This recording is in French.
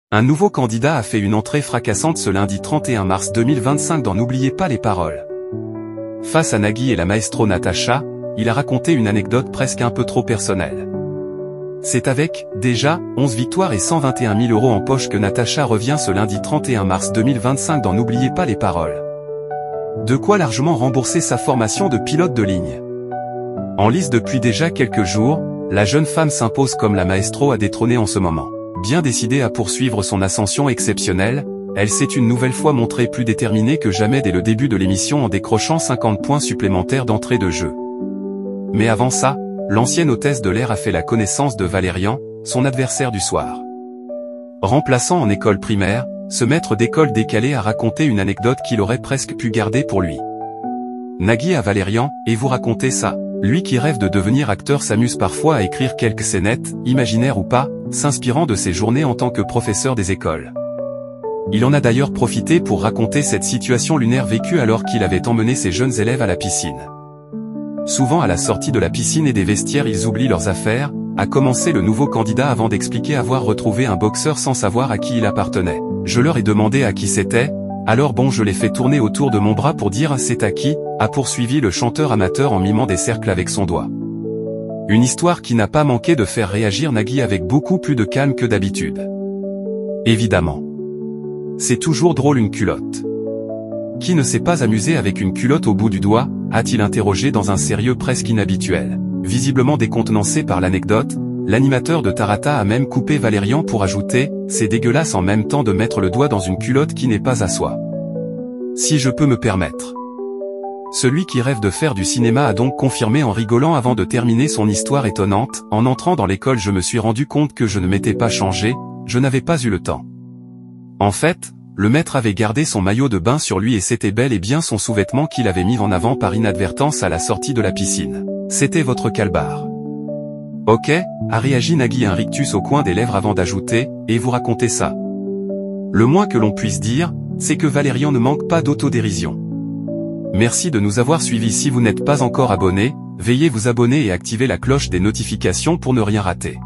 Un nouveau candidat a fait une entrée fracassante ce lundi 31 mars 2025 dans N'oubliez pas les paroles. Face à Nagui et la maestro Natacha, il a raconté une anecdote presque un peu trop personnelle. C'est avec, déjà, 11 victoires et 121 000 € en poche que Natacha revient ce lundi 31 mars 2025 dans N'oubliez pas les paroles. De quoi largement rembourser sa formation de pilote de ligne. En lice depuis déjà quelques jours, la jeune femme s'impose comme la maestro à détrôner en ce moment. Bien décidée à poursuivre son ascension exceptionnelle, elle s'est une nouvelle fois montrée plus déterminée que jamais dès le début de l'émission en décrochant 50 points supplémentaires d'entrée de jeu. Mais avant ça, l'ancienne hôtesse de l'air a fait la connaissance de Valérian, son adversaire du soir. Remplaçant en école primaire, ce maître d'école décalé a raconté une anecdote qu'il aurait presque pu garder pour lui. Nagui à Valérian, et vous racontez ça. Lui qui rêve de devenir acteur s'amuse parfois à écrire quelques scénettes, imaginaires ou pas, s'inspirant de ses journées en tant que professeur des écoles. Il en a d'ailleurs profité pour raconter cette situation lunaire vécue alors qu'il avait emmené ses jeunes élèves à la piscine. Souvent à la sortie de la piscine et des vestiaires ils oublient leurs affaires, a commencé le nouveau candidat avant d'expliquer avoir retrouvé un boxeur sans savoir à qui il appartenait. Je leur ai demandé à qui c'était, alors bon je l'ai fait tourner autour de mon bras pour dire c'est à qui, a poursuivi le chanteur amateur en mimant des cercles avec son doigt. Une histoire qui n'a pas manqué de faire réagir Nagui avec beaucoup plus de calme que d'habitude. Évidemment. C'est toujours drôle une culotte. Qui ne s'est pas amusé avec une culotte au bout du doigt, a-t-il interrogé dans un sérieux presque inhabituel. Visiblement décontenancé par l'anecdote, l'animateur de Tarata a même coupé Valérian pour ajouter « C'est dégueulasse en même temps de mettre le doigt dans une culotte qui n'est pas à soi. » Si je peux me permettre. Celui qui rêve de faire du cinéma a donc confirmé en rigolant avant de terminer son histoire étonnante. En entrant dans l'école je me suis rendu compte que je ne m'étais pas changé, je n'avais pas eu le temps. En fait, le maître avait gardé son maillot de bain sur lui et c'était bel et bien son sous-vêtement qu'il avait mis en avant par inadvertance à la sortie de la piscine. C'était votre calbar. Ok, a réagi Nagui un rictus au coin des lèvres avant d'ajouter, et vous racontez ça. Le moins que l'on puisse dire, c'est que Valérian ne manque pas d'autodérision. Merci de nous avoir suivis. Si vous n'êtes pas encore abonné, veuillez vous abonner et activer la cloche des notifications pour ne rien rater.